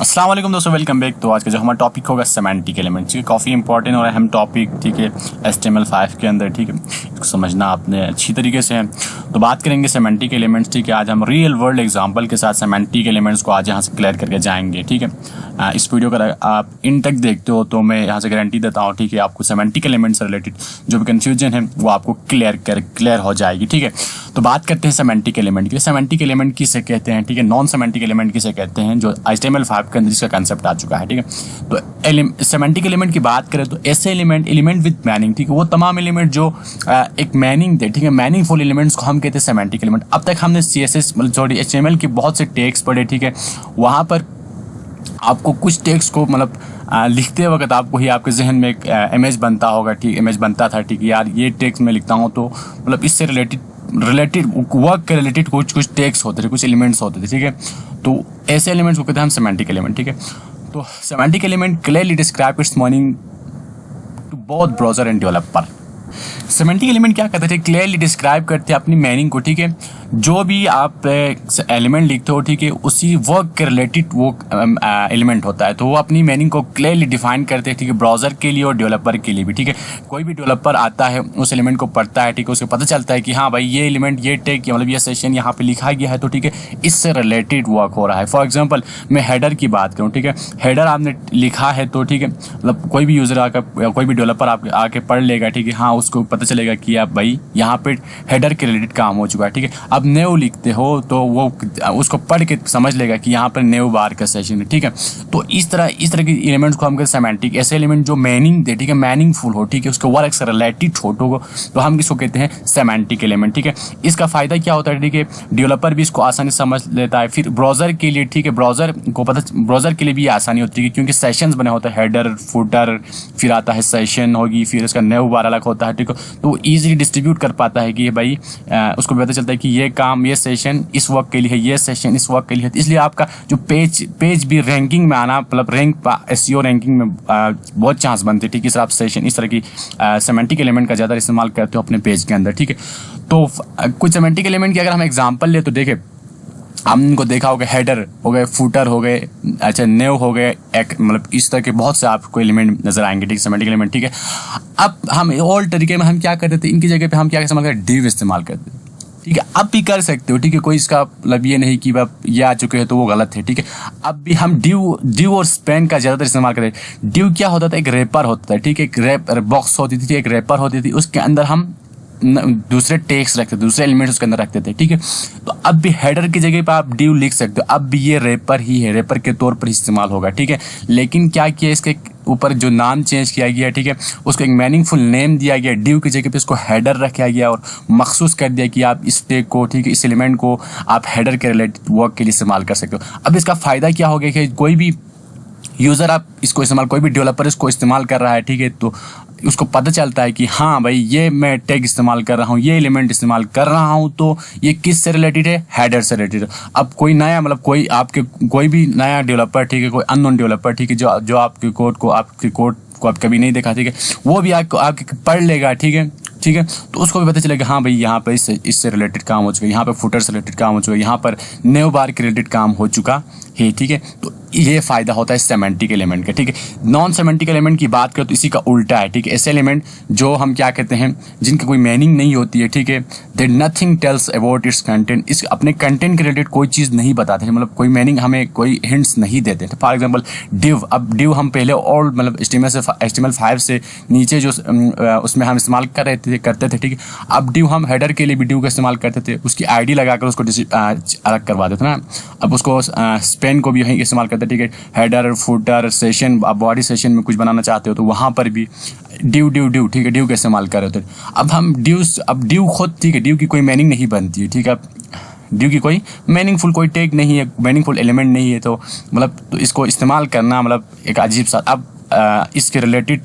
अस्सलाम वालेकुम दोस्तों, वेलकम बैक। तो आज का जो हमारा टॉपिक होगा सेमेंटिक एलिमेंट्स, ये काफ़ी इंपॉर्टेंट और अहम टॉपिक, ठीक है, HTML5 के अंदर, ठीक है, इसको समझना आपने अच्छी तरीके से है। तो बात करेंगे सेमेंटिक एलिमेंट्स, ठीक है। आज हम रियल वर्ल्ड एग्जांपल के साथ सेमेंटिक एलिमेंट्स को आज यहाँ से क्लियर करके जाएंगे, ठीक है। इस वीडियो का आप इन तक देखते हो तो मैं यहाँ से गारंटी देता हूँ, ठीक है, आपको सेमेंटिक एलिमेंट से रिलेटेड जो भी कन्फ्यूजन है वो आपको क्लियर हो जाएगी, ठीक है। तो बात करते हैं सेमेंटिक एलिमेंट की। सेमेंटिक एलिमेंट किसे कहते हैं, ठीक है, नॉन सेमेंटिक एलिमेंट किसे कहते हैं, जो HTML5 के अंदर इसका कंसेप्ट आ चुका है, ठीक है। तो सेमेंटिक एलिमेंट की बात करें तो ऐसे एलिमेंट विद मीनिंग, ठीक है, वो तमाम एलिमेंट जो एक मीनिंग दे, ठीक है, मीनिंगफुल एलिमेंट्स को हम कहते हैं सेमेंटिक एलिमेंट। अब तक हमने CSS मतलब HTML के बहुत से टैग्स पढ़े, ठीक है, वहाँ पर आपको कुछ टेक्स्ट को मतलब लिखते वक्त आपको ही आपके जहन में एक इमेज बनता होगा, ठीक, इमेज बनता था, ठीक है, यार ये टेक्स्ट मैं लिखता हूँ तो मतलब इससे रिलेटेड वर्क के रिलेटेड कुछ टेक्स्ट होते थे, कुछ एलिमेंट्स होते थे, ठीक है। तो ऐसे एलिमेंट्स को कहते हैं हम सेमेंटिक एलिमेंट, ठीक है। तो semantic element clearly describe its meaning to both browser and developer. Semantic element क्या करते थे, क्लियरली डिस्क्राइब करते हैं अपनी मीनिंग को, ठीक है। जो भी आप एलिमेंट लिखते हो, ठीक है, उसी वर्क के रिलेटेड वो एलिमेंट होता है, तो वो अपनी मीनिंग को क्लियरली डिफाइन करते हैं, ठीक है, ब्राउज़र के लिए और डेवलपर के लिए भी, ठीक है। कोई भी डेवलपर आता है, उस एलिमेंट को पढ़ता है, ठीक है, उसको पता चलता है कि हाँ भाई ये एलिमेंट, ये टैग, मतलब ये सेशन यहाँ पे लिखा गया है, तो ठीक है, इससे रिलेटेड वर्क हो रहा है। फॉर एग्जाम्पल मैं हेडर की बात करूँ, ठीक है, हेडर आपने लिखा है तो ठीक है, मतलब कोई भी यूज़र आकर, कोई भी डेवलपर आके पढ़ लेगा, ठीक है, हाँ उसको पता चलेगा कि आप भाई यहाँ पे हेडर के रिलेटेड काम हो चुका है, ठीक है। अब न्यू लिखते हो तो वो उसको पढ़ के समझ लेगा कि यहाँ पर न्यू बार का सेशन है, ठीक है। तो इस तरह के एलिमेंट्स को हम कहते हैं सेमेंटिक। ऐसे एलिमेंट जो मीनिंग दे, ठीक है, मीनिंगफुल हो, ठीक है, उसके वर्क से रिलेटेड हो, तो हम इसको कहते हैं सेमेंटिक एलिमेंट, ठीक है। इसका फायदा क्या होता है, ठीक है, डेवलपर भी इसको आसानी से समझ लेता है। फिर ब्राउज़र के लिए, ठीक है, ब्राउज़र के लिए भी आसानी होती है क्योंकि सेशंस बने होते हैं, हेडर फुटर, फिर आता है सेशन होगी, फिर उसका न्यू बार अलग होता है, ठीक है। तो ईजिली डिस्ट्रीब्यूट कर पाता है कि भाई उसको पता चलता है कि ये काम, ये सेशन इस वर्क के लिए है, ये सेशन इस वर्क के लिए है। इसलिए आपका जो पेज भी रैंकिंग में आना, मतलब SEO रैंकिंग में बहुत चांस बनते हैं, ठीक है। इस तरह आप सेशन, इस तरह की सेमेंटिक एलिमेंट का ज़्यादा इस्तेमाल करते हो अपने पेज के अंदर, ठीक है। तो कुछ सेमेंटिक एलिमेंट की अगर हम एग्जाम्पल ले तो देखें, हमको देखा होगा हेडर हो गए, फुटर हो गए, अच्छा न्यू हो गए, एक मतलब इस तरह के बहुत से आपको एलिमेंट नजर आएंगे, ठीक है, सेमेंटिक एलिमेंट, ठीक है। अब हम ओल्ड तरीके में हम क्या करते थे, इनकी जगह पे हम क्या इस्तेमाल करते, डिव इस्तेमाल करते थे, ठीक है। अब भी कर सकते हो, ठीक है, कोई इसका मतलब ये नहीं कि ये आ चुके हैं तो वो गलत है, ठीक है। अब भी हम डिव और स्पेन का ज्यादातर इस्तेमाल करते हैं। डिव क्या होता था, एक रैपर होता था, ठीक है, एक रैप बॉक्स होती थी, एक रैपर होती थी, उसके अंदर हम दूसरे टेक्स्ट रखते थे, दूसरे एलिमेंट्स उसके अंदर रखते थे, ठीक है। तो अब भी हेडर की जगह पे आप डिव लिख सकते हो, अब भी ये रैपर ही है, रैपर के तौर पर इस्तेमाल होगा, ठीक है। लेकिन क्या किया, इसके ऊपर जो नाम चेंज किया गया, ठीक है, उसको एक मीनिंगफुल नेम दिया गया, डिव की जगह पे इसको हेडर रखा गया और मखसूस कर दिया कि आप इस टैग को, ठीक है, इस एलिमेंट को आप हेडर के रिलेटेड वर्क के लिए इस्तेमाल कर सकते हो। अब इसका फायदा क्या हो गया कि कोई भी यूज़र आप इसको इस्तेमाल, कोई भी डेवलपर इसको इस्तेमाल कर रहा है, ठीक है, तो उसको पता चलता है कि हाँ भाई ये मैं टैग इस्तेमाल कर रहा हूँ, ये एलिमेंट इस्तेमाल कर रहा हूँ, तो ये किस से रिलेटेड है, हेडर से रिलेटेड है। अब कोई नया मतलब कोई भी नया डेवलपर, ठीक है, कोई अननोन डेवलपर, ठीक है, जो आपके कोड को आप कभी नहीं देखा, ठीक है, वो भी आपके पढ़ लेगा, ठीक है, तो उसको भी पता चलेगा हाँ भाई यहाँ पर इससे रिलेटेड काम हो चुका है, यहाँ पर फुटर से रिलेटेड काम हो चुका है, यहाँ पर न्यू बार के रिलेटेड काम हो चुका है, ठीक है। तो ये फायदा होता है सेमेंटिक एलिमेंट का, ठीक है। नॉन सेमेंटिक एलिमेंट की बात करें तो इसी का उल्टा है, ठीक है। ऐसे एलिमेंट जो हम क्या कहते हैं, जिनकी कोई मीनिंग नहीं होती है, ठीक है, they nothing tells about its content, इस अपने कंटेंट के रिलेटेड कोई चीज़ नहीं बताते हैं, मतलब कोई मीनिंग हमें कोई हिंट्स नहीं देते। फॉर एग्जाम्पल डिव, अब डिव हम पहले और मतलब HTML5 से नीचे जो उसमें हम इस्तेमाल करते थे, ठीक है। अब डिव हम हेडर के लिए भी डिव का इस्तेमाल करते थे, उसकी ID लगाकर उसको अलग करवा देते ना। अब उसको स्पेन को भी वहीं इस्तेमाल करते, ठीक है, हेडर फुटर सेशन, आप बॉडी सेशन में कुछ बनाना चाहते हो तो वहाँ पर भी डिव, ठीक है, डिव का इस्तेमाल कर रहे थे। अब डिव खुद, ठीक है, डिव की कोई मीनिंग नहीं बनती है, ठीक है, डिव की कोई मीनिंगफुल कोई टैग नहीं है, मीनिंगफुल एलिमेंट नहीं है, तो मतलब तो इसको इस्तेमाल करना मतलब एक अजीब सा। अब इसके रिलेटेड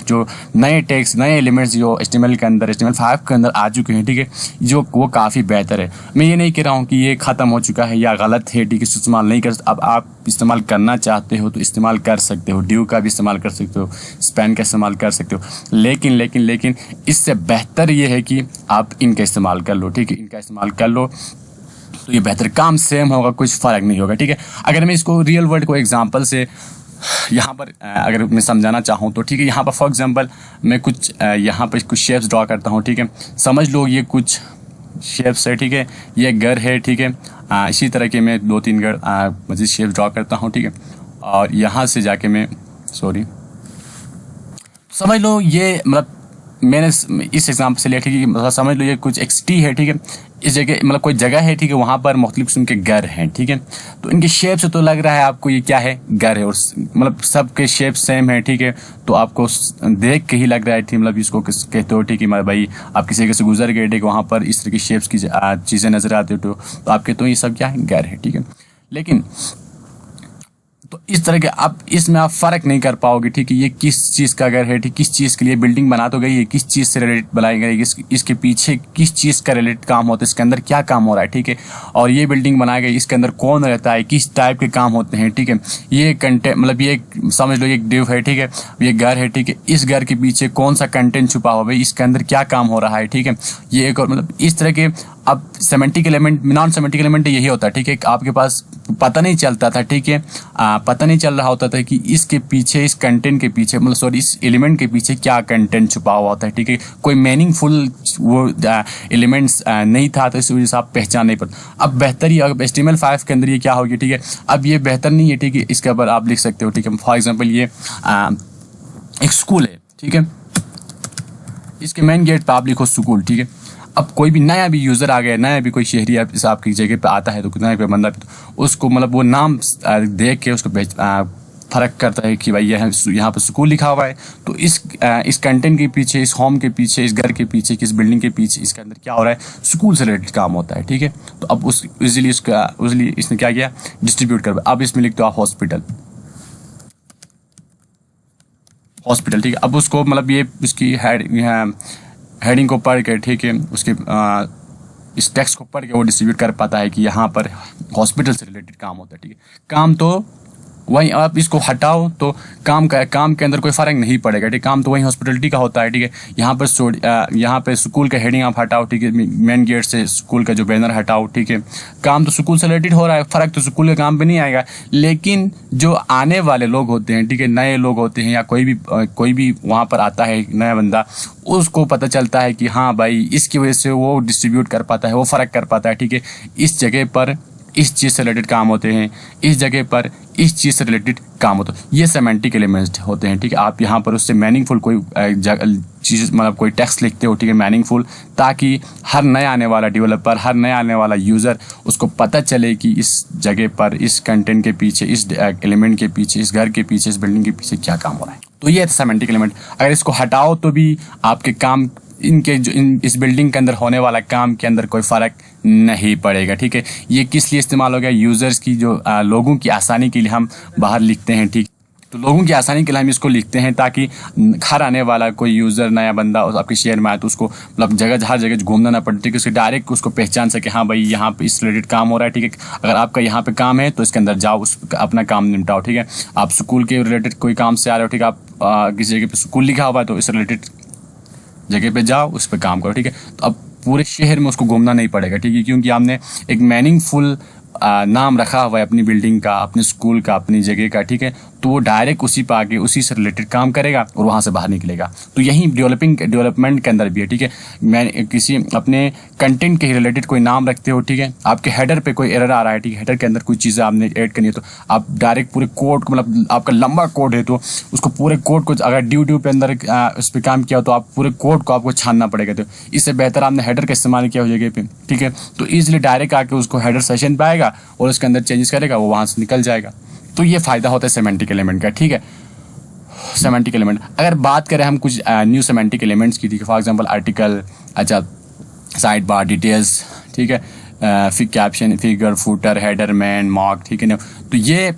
जो नए टैग्स, नए एलिमेंट्स जो HTML5 के अंदर आ चुके हैं, ठीक है, जो वो काफ़ी बेहतर है। मैं ये नहीं कह रहा हूँ कि ये ख़त्म हो चुका है या गलत है, ठीक है, इस्तेमाल नहीं कर, अब आप इस्तेमाल करना चाहते हो तो इस्तेमाल कर सकते हो, डिव का भी इस्तेमाल कर सकते हो, स्पैन का इस्तेमाल कर सकते हो, लेकिन इससे बेहतर ये है कि आप इनका इस्तेमाल कर लो, ठीक है, इनका इस्तेमाल कर लो, तो ये बेहतर काम सेम होगा, कुछ फ़र्क नहीं होगा, ठीक है। अगर मैं इसको रियल वर्ल्ड को एग्जांपल से यहाँ पर अगर मैं समझाना चाहूँ तो ठीक है, यहाँ पर फॉर एग्जांपल मैं कुछ यहाँ पर कुछ शेप्स ड्रॉ करता हूँ, ठीक है। समझ लो ये कुछ शेप्स है, ठीक है, ये घर है, ठीक है। इसी तरह के मैं 2-3 घर मज़ीद शेप्स ड्रॉ करता हूँ, ठीक है। और यहाँ से जाके मैं समझ लो ये मतलब मैंने इस एग्जाम्पल से लिया, ठीक है, मतलब समझ लो ये कुछ एक सिटी है, ठीक है। इस जगह मतलब कोई जगह है, ठीक है, वहाँ पर मुख्तलिफ किस्म के घर हैं, ठीक है। तो इनके शेप से तो लग रहा है आपको ये क्या है, घर है, और मतलब सबके शेप सेम है, ठीक है। तो आपको देख के ही लग रहा है, ठीक, मतलब इसको कहते हो, ठीक है, मतलब भाई आप किसी जगह से गुजर गए, ठीक है, वहाँ पर इस तरह की शेप्स की चीज़ें नजर आती हो, तो आप कहते हो ये सब क्या है, घर है, ठीक है। लेकिन तो इस तरह के आप इसमें आप फ़र्क नहीं कर पाओगे, ठीक है, ये किस चीज़ का घर है, ठीक, किस चीज़ के लिए बिल्डिंग बना तो गई है, किस चीज़ से रिलेटेड बनाई गई, इसके पीछे किस चीज़ का रिलेटेड काम होता है, इसके अंदर क्या काम हो रहा है, ठीक है। और ये बिल्डिंग बनाई गई, इसके अंदर कौन रहता है, किस टाइप के काम होते हैं, ठीक है। ये कंटेंट मतलब ये समझ लो ये एक डिव है, ठीक है, ये घर है, ठीक है। इस घर के पीछे कौन सा कंटेंट छुपा हुआ है, इसके अंदर क्या काम हो रहा है, ठीक है। ये एक और मतलब इस तरह के अब semantic element, non semantic element यही होता है, ठीक है। आपके पास पता नहीं चलता था, ठीक है, पता नहीं चल रहा होता था कि इसके पीछे, इस कंटेंट के पीछे, मतलब सॉरी इस एलिमेंट के पीछे क्या कंटेंट छुपा हुआ होता है, ठीक है। कोई मीनिंगफुल वो एलिमेंट्स नहीं था, तो इस वजह से आप पहचान नहीं पाते। अब बेहतर ही अब HTML5 के अंदर ये क्या होगी, ठीक है। अब ये बेहतर नहीं है, ठीक है, इसके ऊपर आप लिख सकते हो, ठीक है। फॉर एग्जाम्पल ये एक स्कूल है, ठीक है, इसके मेन गेट पर आप लिखो स्कूल, ठीक है। अब कोई भी नया भी यूज़र आ गया, नया भी कोई शहरी आपकी जगह पे आता है, तो नया कोई बंदा तो उसको मतलब वो नाम देख के उसको फ़र्क करता है कि भाई यहाँ पर स्कूल लिखा हुआ है, तो इस कंटेंट के पीछे, इस होम के पीछे, इस घर के पीछे, किस बिल्डिंग के पीछे, इसके अंदर क्या हो रहा है, स्कूल से रिलेटेड काम होता है, ठीक है। तो अब इजीली इसने क्या किया, डिस्ट्रीब्यूट कर। अब इसमें लिखते हो आप हॉस्पिटल, ठीक है। अब उसको मतलब ये इसकी हेडिंग को पढ़ के, ठीक है, उसके इस टेक्स्ट को पढ़ के वो डिस्ट्रीब्यूट कर पाता है कि यहाँ पर हॉस्पिटल से रिलेटेड काम होता है, ठीक है। काम तो वहीं, आप इसको हटाओ तो काम के अंदर कोई फ़र्क नहीं पड़ेगा, ठीक। काम तो वहीं हॉस्पिटलिटी का होता है, ठीक है। यहाँ पर स्कूल का हेडिंग आप हटाओ, ठीक है, मेन गेट से स्कूल का जो बैनर हटाओ, ठीक है। काम तो स्कूल से रिलेटेड हो रहा है, फ़र्क तो स्कूल के काम पे नहीं आएगा। लेकिन जो आने वाले लोग होते हैं, ठीक है, नए लोग होते हैं, या कोई भी वहाँ पर आता है नया बंदा, उसको पता चलता है कि हाँ भाई इसकी वजह से वो डिस्ट्रीब्यूट कर पाता है, वो फ़र्क कर पाता है, ठीक है। इस जगह पर इस चीज़ से रिलेटेड काम होते हैं, इस जगह पर इस चीज़ से रिलेटेड काम होता है। ये सेमेंटिक एलिमेंट्स होते हैं, ठीक है। आप यहाँ पर उससे मीनिंगफुल कोई चीज़ मतलब कोई टेक्स्ट लिखते हो, ठीक है, मीनिंगफुल, ताकि हर नया आने वाला डेवलपर, हर नया आने वाला यूज़र उसको पता चले कि इस जगह पर, इस कंटेंट के पीछे, इस एलिमेंट के पीछे, इस घर के पीछे, इस बिल्डिंग के पीछे क्या काम हो रहा है। तो ये है सेमेंटिक एलिमेंट। अगर इसको हटाओ तो भी आपके काम, इस बिल्डिंग के अंदर होने वाला काम के अंदर कोई फ़र्क नहीं पड़ेगा, ठीक है। ये किस लिए इस्तेमाल हो गया, यूज़र्स की जो लोगों की आसानी के लिए हम बाहर लिखते हैं, ठीक। तो लोगों की आसानी के लिए हम इसको लिखते हैं ताकि घर आने वाला कोई यूज़र, नया बंदा आपके शहर में आए तो उसको मतलब हर जगह घूमना ना पड़े, ठीक है। उसके डायरेक्ट उसको पहचान सके, हाँ भाई यहाँ पे इस रिलेटेड काम हो रहा है, ठीक है। अगर आपका यहाँ पे काम है तो इसके अंदर जाओ, अपना काम निपटाओ, ठीक है। आप स्कूल के रिलेटेड कोई काम से आ रहे हो, ठीक है, आप किसी जगह पे स्कूल लिखा हुआ है तो इस रिलेटेड जगह पे जाओ, उस पर काम करो, ठीक है। तो अब पूरे शहर में उसको घूमना नहीं पड़ेगा, ठीक है, क्योंकि आपने एक मीनिंगफुल नाम रखा हुआ है अपनी बिल्डिंग का, अपने स्कूल का, अपनी जगह का, ठीक है। तो वो डायरेक्ट उसी पर आके उसी से रिलेटेड काम करेगा और वहाँ से बाहर निकलेगा। तो यही डेवलपमेंट के अंदर भी है, ठीक है। मैं किसी अपने कंटेंट के रिलेटेड कोई नाम रखते हो, ठीक है, आपके हेडर पे कोई एरर आ रहा है, ठीक है, हेडर के अंदर कोई चीज़ें आपने ऐड करनी है, तो आप डायरेक्ट पूरे कोड को, मतलब आपका लंबा कोड है तो उसको पूरे कोड को, अगर ड्यू पे अंदर उस पर काम किया तो आप पूरे कोड को आपको छानना पड़ेगा। तो इससे बेहतर आपने हेडर का इस्तेमाल किया हो जगह पे, ठीक है। तो ईजिली डायरेक्ट आके उसको हेडर सेशन पे आएगा और उसके अंदर चेंजेस करेगा, वो वहाँ से निकल जाएगा। तो ये फ़ायदा होता है सेमेंटिक एलिमेंट का, ठीक है। सेमेंटिक एलिमेंट, अगर बात करें हम कुछ न्यू सेमेंटिक एलिमेंट्स की, ठीक है, फॉर एग्जांपल आर्टिकल, अच्छा, साइड बार, डिटेल्स, ठीक है, फिर caption, figure, footer, header, man, mark, ठीक है ना। तो ये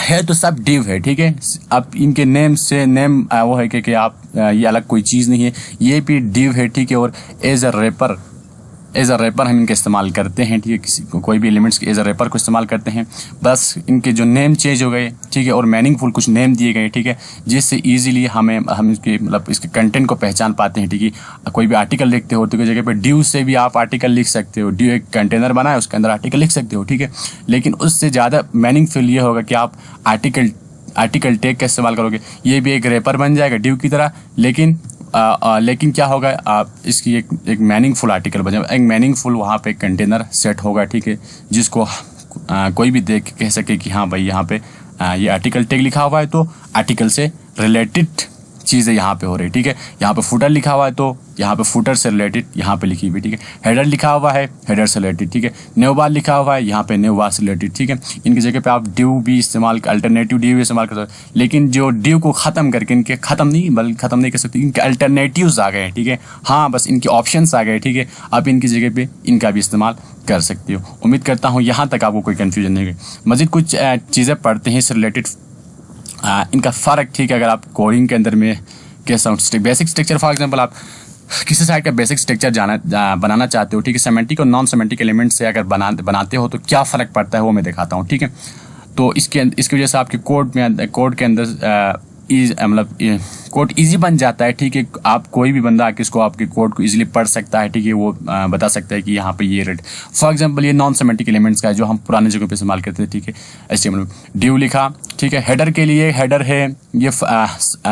है तो सब डिव है, ठीक है। अब इनके नेम से नेम वो है कि आप ये अलग कोई चीज़ नहीं है, ये भी डिव है, ठीक है। और as a wrapper as a wrapper हम इनका इस्तेमाल करते हैं, ठीक है, किसी कोई भी एलिमेंट्स के एज अ रैपर को इस्तेमाल करते हैं। बस इनके जो नेम चेंज हो गए, ठीक है, और मीनिंगफुल कुछ नेम दिए गए, ठीक है, जिससे ईजिली हम इसके मतलब इसके कंटेंट को पहचान पाते हैं, ठीक है। कोई भी आर्टिकल लिखते हो तो की जगह पे ड्यू से भी आप आर्टिकल लिख सकते हो, ड्यू एक कंटेनर बना है उसके अंदर आर्टिकल लिख सकते हो, ठीक है। लेकिन उससे ज़्यादा मीनिंगफुल ये होगा कि आप आर्टिकल टैग का इस्तेमाल करोगे, ये भी एक रैपर बन जाएगा ड्यू की तरह, लेकिन क्या होगा, आप इसकी एक मीनिंगफुल आर्टिकल बन जाएगा, एक मीनिंगफुल वहाँ पे कंटेनर सेट होगा, ठीक है, जिसको कोई भी देख के कह सके कि हाँ भाई यहाँ पे ये आर्टिकल टैग लिखा हुआ है तो आर्टिकल से रिलेटेड चीज़ें यहाँ पे हो रही है, ठीक है। यहाँ पे फुटर लिखा हुआ है तो यहाँ पे फुटर से रिलेटेड यहाँ पे लिखी हुई, ठीक है। हेडर लिखा हुआ है, हेडर से रिलेटेड, ठीक है। न्यू बार लिखा हुआ है, यहाँ पे न्यू बार से रिलेटेड, ठीक है। इनकी जगह पे आप ड्यू भी इस्तेमाल, अल्टरनेटिव ड्यू भी इस्तेमाल कर सकते हो, लेकिन जो ड्यू को ख़त्म करके इनके ख़त्म नहीं कर सकते, इनके अल्टरनेटिव्स आ गए, ठीक है। हाँ, बस इनके ऑप्शंस आ गए, ठीक है। आप इनकी जगह पे इनका भी इस्तेमाल कर सकते हो। उम्मीद करता हूँ यहाँ तक आपको कोई कन्फ्यूजन नहीं हुई। मज़ीद कुछ चीज़ें पढ़ते हैं इससे रिलेटेड, इनका फ़र्क, ठीक है। अगर आप कोडिंग के अंदर में कैसा बेसिक स्ट्रक्चर, फॉर एग्जांपल आप किसी साइट का बेसिक स्ट्रक्चर बनाना चाहते हो, ठीक है, सेमेंटिक और नॉन सेमेंटिक एलिमेंट से अगर बनाते हो तो क्या फ़र्क पड़ता है वो मैं दिखाता हूँ, ठीक है। तो इसकी वजह से आपके कोड के अंदर मतलब कोड इजी बन जाता है, ठीक है। आप कोई भी बंदा आके इसको आपके कोड को इजीली पढ़ सकता है, ठीक है। वो बता सकता है कि यहाँ पे ये रेड, फॉर एग्जांपल ये नॉन सेमेंटिक एलिमेंट्स का है जो हम पुराने जगह पे इस्तेमाल करते थे, ठीक है। ऐसे मतलब ड्यू लिखा, ठीक है। हेडर के लिए हेडर है, ये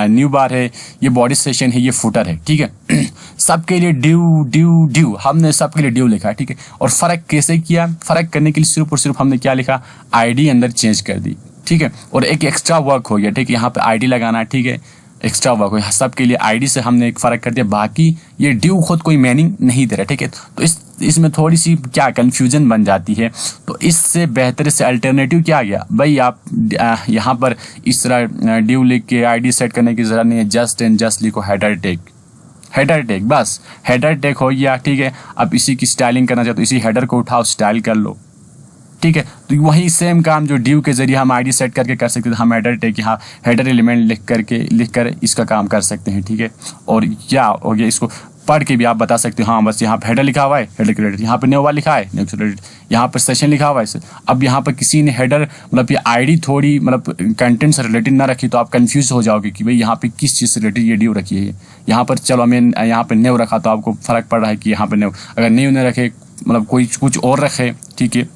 न्यू बार है, ये बॉडी सेशन है, ये फुटर है, ठीक है। सबके लिए ड्यू हमने सबके लिए ड्यू लिखा है, ठीक है। और फ़र्क कैसे किया, फ़र्क करने के लिए सिर्फ और सिर्फ हमने क्या लिखा, आईडी अंदर चेंज कर दी, ठीक है। और एक एक्स्ट्रा वर्क हो गया, ठीक है, यहाँ पे आईडी लगाना है, ठीक है, एक्स्ट्रा वर्क हो गया। सबके लिए आईडी से हमने एक फ़र्क कर दिया, बाकी ये ड्यू खुद कोई मीनिंग नहीं दे रहा, ठीक है। तो इसमें थोड़ी सी क्या कन्फ्यूजन बन जाती है। तो इससे बेहतर, इससे अल्टरनेटिव क्या गया भाई, आप यहाँ पर इस तरह ड्यू लिख के आईडी सेट करने की ज़रूरत नहीं है, जस्ट एंड जस्ट लिखो हेडर टैग, बस हेडर टैग हो गया, ठीक है। अब इसी की स्टाइलिंग करना चाहते हो, इसी हेडर को उठाओ, स्टाइल कर लो, ठीक है। तो वही सेम काम जो ड्यू के जरिए हम आईडी सेट करके कर सकते थे, हम हेडर टैग यहाँ हेडर एलिमेंट लिख कर इसका काम कर सकते हैं, ठीक है। और क्या हो गया, इसको पढ़ के भी आप बता सकते हो, हाँ बस यहाँ पे हेडर लिखा हुआ है, हेडर के रिलेटेड, यहाँ पे न्यू वाला लिखा है, न्यू से रिलेटेड, यहाँ पर सेशन लिखा हुआ है। अब यहाँ पर किसी ने हेडर मतलब ये आईडी थोड़ी मतलब कंटेंट से रिलेटेड ना रखी तो आप कंफ्यूज हो जाओगे कि भाई यहाँ पे किस चीज़ से रिलेटेड ये ड्यू रखी है। यहाँ पर चलो हमें यहाँ पे न्यू रखा तो आपको फ़र्क पड़ रहा है कि यहाँ पे न्यू, अगर न्यू न रखे मतलब कोई कुछ और रखे, ठीक है,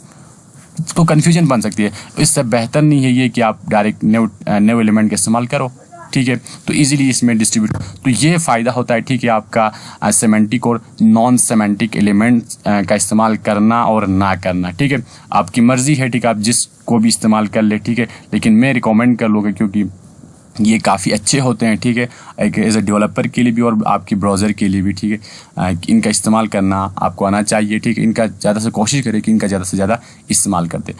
तो कन्फ्यूजन बन सकती है। इससे बेहतर नहीं है ये कि आप डायरेक्ट न्यू एलिमेंट का इस्तेमाल करो, ठीक है। तो इजीली इसमें डिस्ट्रीब्यूट, तो ये फ़ायदा होता है, ठीक है, आपका सेमेंटिक और नॉन सेमेंटिक एलिमेंट का इस्तेमाल करना और ना करना, ठीक है। आपकी मर्ज़ी है, ठीक है, आप जिसको भी इस्तेमाल कर ले, ठीक है। लेकिन मैं रिकमेंड कर लूँगा क्योंकि ये काफ़ी अच्छे होते हैं, ठीक है, एक एज ए डेवलपर के लिए भी और आपकी ब्राउज़र के लिए भी, ठीक है। इनका इस्तेमाल करना आपको आना चाहिए, ठीक है। इनका ज़्यादा से कोशिश करें कि इनका ज़्यादा से ज़्यादा इस्तेमाल करते।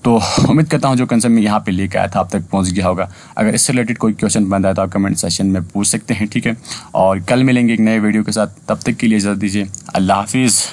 तो उम्मीद करता हूँ जो कंसेप्ट मैं यहाँ पे लेकर आया था आप तक पहुँच गया होगा। अगर इससे रिलेटेड कोई क्वेश्चन बन रहा है तो आप कमेंट सेशन में पूछ सकते हैं, ठीक है। और कल मिलेंगे एक नए वीडियो के साथ, तब तक के लिए इजाज़त दीजिए, अल्लाह हाफिज़।